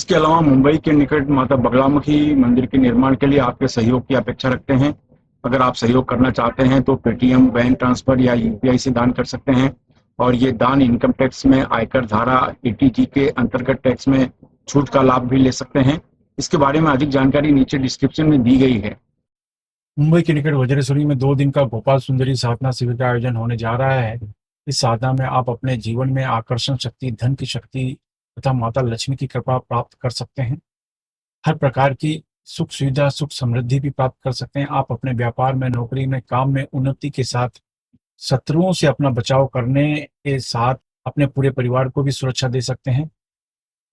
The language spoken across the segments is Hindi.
इसके अलावा मुंबई के निकट माता बगलामुखी मंदिर के निर्माण के लिए आपके सहयोग की अपेक्षा रखते हैं। अगर आप सहयोग करना चाहते हैं तो पेटीएम, बैंक ट्रांसफर या यूपीआई से दान कर सकते हैं और ये दान इनकम टैक्स में आयकर धारा 80G के अंतर्गत टैक्स में छूट का लाभ भी ले सकते हैं। इसके बारे में अधिक जानकारी नीचे डिस्क्रिप्शन में दी गई है। मुंबई के निकट वज्रेश्वरी में 2 दिन का गोपाल सुंदरी साधना शिविर का आयोजन होने जा रहा है। इस साधना में आप अपने जीवन में आकर्षण शक्ति, धन की शक्ति तथा माता लक्ष्मी की कृपा प्राप्त कर सकते हैं। हर प्रकार की सुख सुविधा, सुख समृद्धि भी प्राप्त कर सकते हैं। आप अपने व्यापार में, नौकरी में, काम में उन्नति के साथ शत्रुओं से अपना बचाव करने के साथ अपने पूरे परिवार को भी सुरक्षा दे सकते हैं।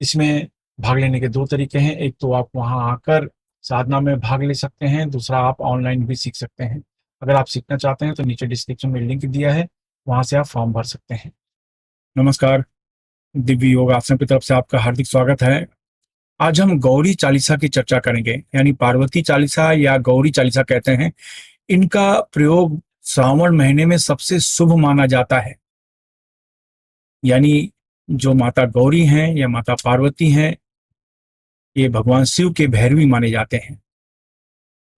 इसमें भाग लेने के 2 तरीके हैं। एक तो आप वहां आकर साधना में भाग ले सकते हैं, दूसरा आप ऑनलाइन भी सीख सकते हैं। अगर आप सीखना चाहते हैं तो नीचे डिस्क्रिप्शन में लिंक दिया है, वहां से आप फॉर्म भर सकते हैं। नमस्कार, दिव्य योग आश्रम की तरफ से आपका हार्दिक स्वागत है। आज हम गौरी चालीसा की चर्चा करेंगे, यानी पार्वती चालीसा या गौरी चालीसा कहते हैं। इनका प्रयोग श्रावण महीने में सबसे शुभ माना जाता है। यानी जो माता गौरी हैं या माता पार्वती हैं, ये भगवान शिव के भैरवी माने जाते हैं।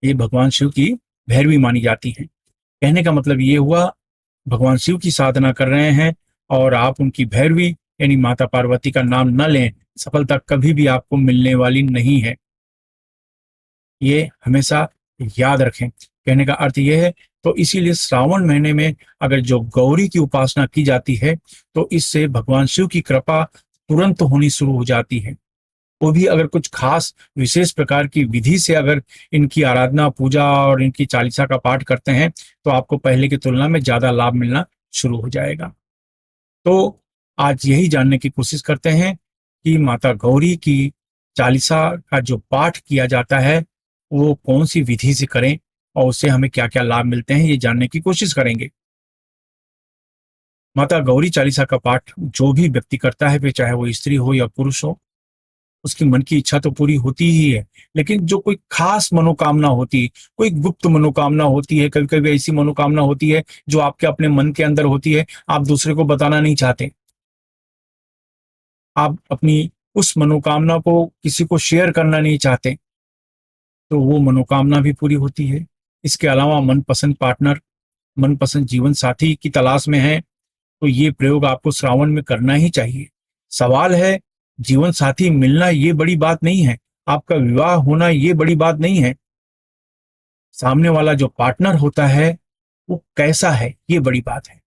ये भगवान शिव की भैरवी मानी जाती हैं। कहने का मतलब ये हुआ, भगवान शिव की साधना कर रहे हैं और आप उनकी भैरवी यानी माता पार्वती का नाम न लें, सफलता कभी भी आपको मिलने वाली नहीं है। ये हमेशा याद रखें। कहने का अर्थ यह है, तो इसीलिए श्रावण महीने में अगर जो गौरी की उपासना की जाती है तो इससे भगवान शिव की कृपा तुरंत होनी शुरू हो जाती है। वो भी अगर कुछ खास विशेष प्रकार की विधि से अगर इनकी आराधना, पूजा और इनकी चालीसा का पाठ करते हैं तो आपको पहले की तुलना में ज्यादा लाभ मिलना शुरू हो जाएगा। तो आज यही जानने की कोशिश करते हैं कि माता गौरी की चालीसा का जो पाठ किया जाता है वो कौन सी विधि से करें और उससे हमें क्या क्या लाभ मिलते हैं, ये जानने की कोशिश करेंगे। माता गौरी चालीसा का पाठ जो भी व्यक्ति करता है, फिर चाहे वो स्त्री हो या पुरुष हो, उसकी मन की इच्छा तो पूरी होती ही है, लेकिन जो कोई खास मनोकामना होती, कोई गुप्त मनोकामना होती है, कभी कभी ऐसी मनोकामना होती है जो आपके अपने मन के अंदर होती है, आप दूसरे को बताना नहीं चाहते, आप अपनी उस मनोकामना को किसी को शेयर करना नहीं चाहते, तो वो मनोकामना भी पूरी होती है। इसके अलावा मनपसंद पार्टनर, मनपसंद जीवन साथी की तलाश में है तो ये प्रयोग आपको श्रावण में करना ही चाहिए। सवाल है, जीवन साथी मिलना ये बड़ी बात नहीं है, आपका विवाह होना ये बड़ी बात नहीं है, सामने वाला जो पार्टनर होता है वो कैसा है ये बड़ी बात है।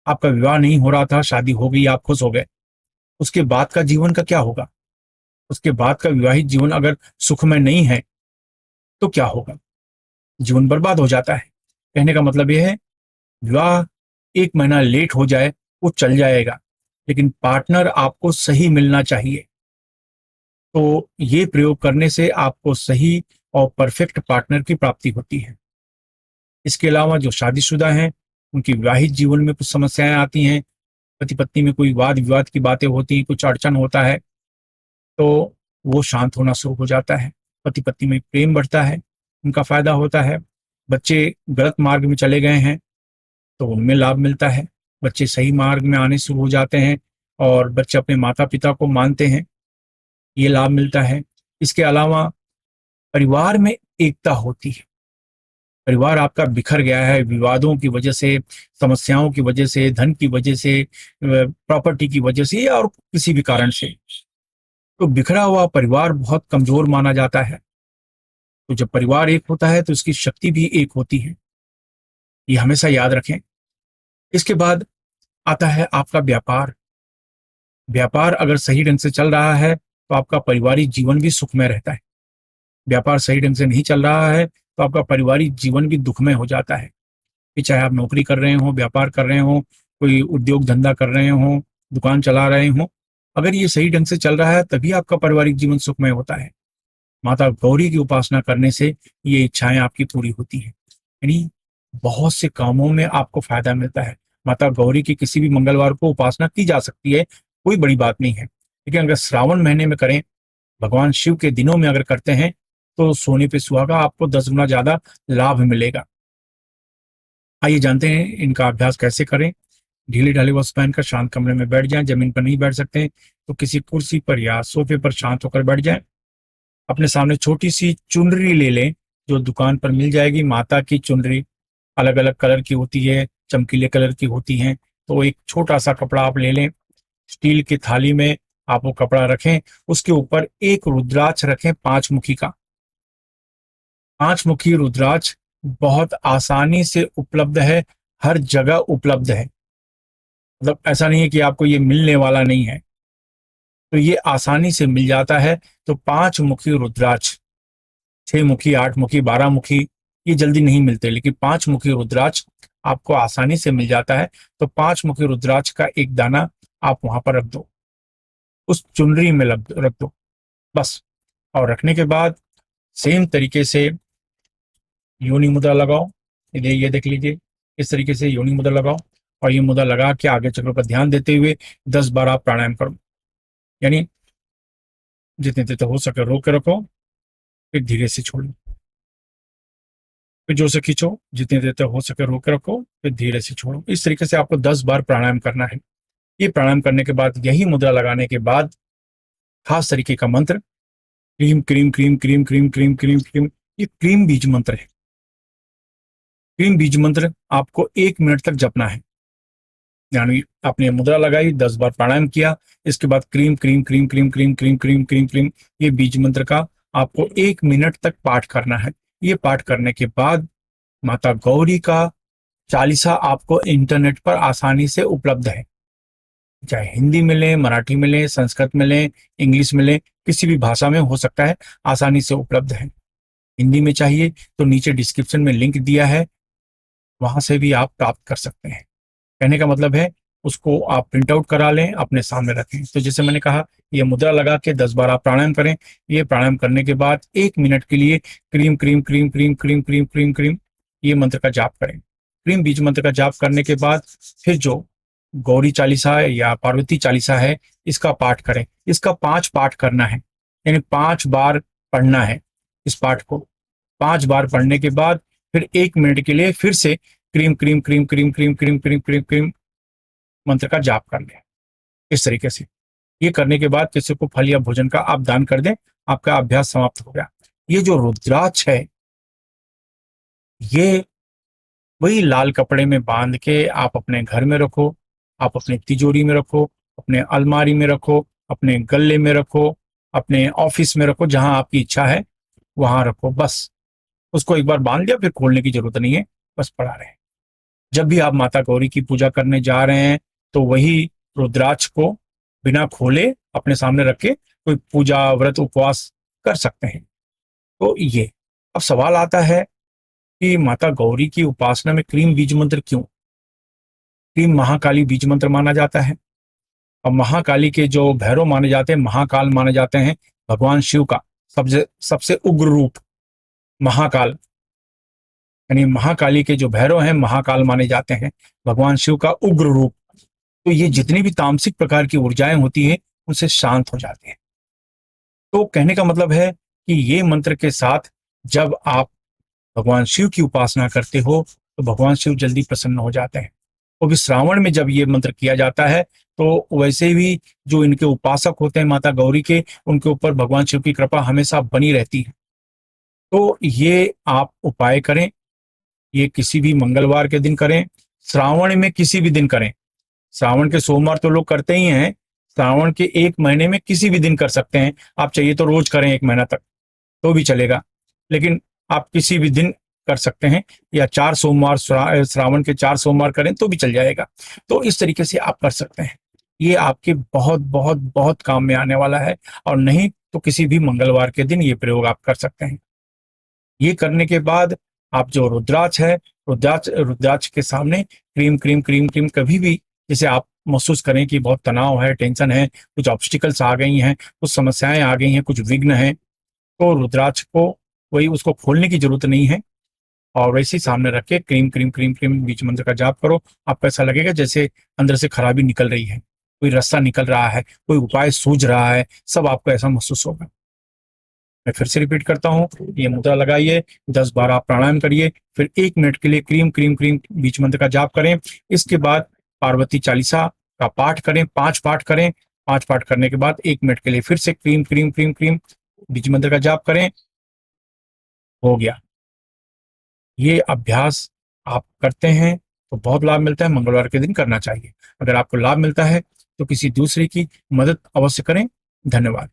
आपका विवाह नहीं हो रहा था, शादी हो गई, आप खुश हो गए, उसके बाद का जीवन का क्या होगा? उसके बाद का विवाहित जीवन अगर सुखमय नहीं है तो क्या होगा? जीवन बर्बाद हो जाता है। कहने का मतलब यह है, विवाह 1 महीना लेट हो जाए वो चल जाएगा, लेकिन पार्टनर आपको सही मिलना चाहिए। तो ये प्रयोग करने से आपको सही और परफेक्ट पार्टनर की प्राप्ति होती है। इसके अलावा जो शादीशुदा हैं उनकी विवाहित जीवन में कुछ समस्याएं आती हैं, पति पत्नी में कोई वाद विवाद की बातें होती हैं, कुछ अड़चन होता है, तो वो शांत होना शुरू हो जाता है, पति पत्नी में प्रेम बढ़ता है, उनका फायदा होता है। बच्चे गलत मार्ग में चले गए हैं तो उनमें लाभ मिलता है, बच्चे सही मार्ग में आने शुरू हो जाते हैं और बच्चे अपने माता पिता को मानते हैं, ये लाभ मिलता है। इसके अलावा परिवार में एकता होती है। परिवार आपका बिखर गया है विवादों की वजह से, समस्याओं की वजह से, धन की वजह से, प्रॉपर्टी की वजह से या और किसी भी कारण से, तो बिखरा हुआ परिवार बहुत कमजोर माना जाता है। तो जब परिवार एक होता है तो उसकी शक्ति भी एक होती है, ये हमेशा याद रखें। इसके बाद आता है आपका व्यापार। व्यापार अगर सही ढंग से चल रहा है तो आपका पारिवारिक जीवन भी सुखमय रहता है। व्यापार सही ढंग से नहीं चल रहा है तो आपका पारिवारिक जीवन भी दुखमय हो जाता है। कि चाहे आप नौकरी कर रहे हो, व्यापार कर रहे हो, कोई उद्योग धंधा कर रहे हो, दुकान चला रहे हो, अगर ये सही ढंग से चल रहा है तभी आपका पारिवारिक जीवन सुखमय होता है। माता गौरी की उपासना करने से ये इच्छाएं आपकी पूरी होती हैं, यानी बहुत से कामों में आपको फायदा मिलता है। माता गौरी की किसी भी मंगलवार को उपासना की जा सकती है, कोई बड़ी बात नहीं है, लेकिन अगर श्रावण महीने में करें, भगवान शिव के दिनों में अगर करते हैं तो सोने पे सुहागा, आपको 10 गुना ज्यादा लाभ मिलेगा। आइए जानते हैं इनका अभ्यास कैसे करें। ढीले ढाले वस्त्र पहनकर शांत कमरे में बैठ जाएं। जमीन पर नहीं बैठ सकते हैं तो किसी कुर्सी पर या सोफे पर शांत होकर बैठ जाएं। अपने सामने छोटी सी चुनरी ले लें, जो दुकान पर मिल जाएगी। माता की चुनरी अलग अलग कलर की होती है, चमकीले कलर की होती हैं। तो एक छोटा सा कपड़ा आप ले लें, स्टील की थाली में आप वो कपड़ा रखें, उसके ऊपर एक रुद्राक्ष रखें 5 मुखी का। 5 मुखी रुद्राक्ष बहुत आसानी से उपलब्ध है, हर जगह उपलब्ध है। मतलब ऐसा नहीं है कि आपको ये मिलने वाला नहीं है, तो ये आसानी से मिल जाता है। तो 5 मुखी रुद्राक्ष, 6 मुखी, 8 मुखी, 12 मुखी ये जल्दी नहीं मिलते, लेकिन 5 मुखी रुद्राक्ष आपको आसानी से मिल जाता है। तो 5 मुखी रुद्राक्ष का एक दाना आप वहां पर रख दो, उस चुनरी में रख दो बस। और रखने के बाद सेम तरीके से योनि मुद्रा लगाओ। ये देख लीजिए, इस तरीके से योनि मुद्रा लगाओ और ये मुद्रा लगा के आगे चक्रों पर ध्यान देते हुए 10 बार आप प्राणायाम करो। यानी जितने देर तक हो सके रोक के रखो, फिर धीरे से छोड़ो, फिर जोर से खींचो, जितनी देर तक हो सके रोक के रखो, फिर धीरे से छोड़ो। इस तरीके से आपको 10 बार प्राणायाम करना है। ये प्राणायाम करने के बाद, यही मुद्रा लगाने के बाद खास तरीके का मंत्र cream cream cream cream cream cream cream cream, ये क्रीम बीज मंत्र है। क्रीम बीज मंत्र आपको 1 मिनट तक जपना है। यानी आपने मुद्रा लगाई, 10 बार प्राणायाम किया, इसके बाद cream cream cream cream cream cream cream cream cream, ये बीज मंत्र का आपको 1 मिनट तक पाठ करना है। ये पाठ करने के बाद माता गौरी का चालीसा आपको इंटरनेट पर आसानी से उपलब्ध है, चाहे हिंदी में लें, मराठी में लें, संस्कृत में लें, इंग्लिश में लें, किसी भी भाषा में हो सकता है, आसानी से उपलब्ध है। हिंदी में चाहिए तो नीचे डिस्क्रिप्शन में लिंक दिया है, वहां से भी आप प्राप्त कर सकते हैं। कहने का मतलब है उसको आप प्रिंट आउट करा लें, अपने सामने रखें। तो जैसे मैंने कहा, ये मुद्रा लगा के 10 बार आप प्राणायाम करें। ये प्राणायाम करने के बाद 1 मिनट के लिए cream cream cream cream cream cream cream cream ये मंत्र का जाप करें। क्रीम बीज मंत्र का जाप करने के बाद फिर जो गौरी चालीसा है या पार्वती चालीसा है, इसका पाठ करें। इसका 5 पाठ करना है, यानी 5 बार पढ़ना है। इस पाठ को 5 बार पढ़ने के बाद फिर 1 मिनट के लिए फिर से cream cream cream cream cream cream cream cream cream मंत्र का जाप कर लें। इस तरीके से ये करने के बाद किसी को फल या भोजन का आप दान कर दें, आपका अभ्यास समाप्त हो गया। ये जो रुद्राक्ष है, ये वही लाल कपड़े में बांध के आप अपने घर में रखो, आप अपने तिजोरी में रखो, अपने अलमारी में रखो, अपने गले में रखो, अपने ऑफिस में रखो, जहां आपकी इच्छा है वहां रखो। बस उसको एक बार बांध लिया, फिर खोलने की जरूरत नहीं है, बस पड़ा रहे। जब भी आप माता गौरी की पूजा करने जा रहे हैं तो वही रुद्राक्ष को बिना खोले अपने सामने रख के कोई पूजा, व्रत, उपवास कर सकते हैं। तो ये अब सवाल आता है कि माता गौरी की उपासना में क्रीम बीज मंत्र क्यों? क्रीम महाकाली बीज मंत्र माना जाता है। और महाकाली के जो भैरव माने जाते हैं, महाकाल माने जाते हैं भगवान शिव का सबसे सबसे उग्र रूप महाकाल, यानी महाकाली के जो भैरव हैं महाकाल माने जाते हैं, भगवान शिव का उग्र रूप। तो ये जितनी भी तामसिक प्रकार की ऊर्जाएं होती हैं उनसे शांत हो जाते हैं। तो कहने का मतलब है कि ये मंत्र के साथ जब आप भगवान शिव की उपासना करते हो तो भगवान शिव जल्दी प्रसन्न हो जाते हैं। वो भी श्रावण में जब ये मंत्र किया जाता है तो वैसे भी जो इनके उपासक होते हैं माता गौरी के, उनके ऊपर भगवान शिव की कृपा हमेशा बनी रहती है। तो ये आप उपाय करें, ये किसी भी मंगलवार के दिन करें, श्रावण में किसी भी दिन करें। श्रावण के सोमवार तो लोग करते ही हैं, श्रावण के 1 महीने में किसी भी दिन कर सकते हैं। आप चाहिए तो रोज करें 1 महीना तक तो भी चलेगा, लेकिन आप किसी भी दिन कर सकते हैं, या 4 सोमवार श्रावण के 4 सोमवार करें तो भी चल जाएगा। तो इस तरीके से आप कर सकते हैं। ये आपके बहुत बहुत बहुत काम में आने वाला है, और नहीं तो किसी भी मंगलवार के दिन ये प्रयोग आप कर सकते हैं। ये करने के बाद आप जो रुद्राक्ष है, रुद्राक्ष के सामने क्रीम क्रीम क्रीम क्रीम, कभी भी जैसे आप महसूस करें कि बहुत तनाव है, टेंशन है, कुछ ऑब्स्टिकल्स आ गई हैं, कुछ समस्याएं आ गई हैं, कुछ विघ्न है, तो रुद्राक्ष को वही उसको खोलने की जरूरत नहीं है, और वैसे ही सामने रख के क्रीम क्रीम क्रीम क्रीम बीज मंत्र का जाप करो। आपको ऐसा लगेगा जैसे अंदर से खराबी निकल रही है, कोई रास्ता निकल रहा है, कोई उपाय सूझ रहा है, सब आपको ऐसा महसूस होगा। मैं फिर से रिपीट करता हूँ, ये मुद्रा लगाइए, 10 बार आप प्राणायाम करिए, फिर 1 मिनट के लिए क्रीम क्रीम क्रीम बीज मंत्र का जाप करें। इसके बाद पार्वती चालीसा का पाठ करें, 5 पाठ करें। 5 पाठ करने के बाद 1 मिनट के लिए फिर से क्रीम क्रीम क्रीम क्रीम बीज मंत्र का जाप करें। हो गया। ये अभ्यास आप करते हैं तो बहुत लाभ मिलता है, मंगलवार के दिन करना चाहिए। अगर आपको लाभ मिलता है तो किसी दूसरे की मदद अवश्य करें। धन्यवाद।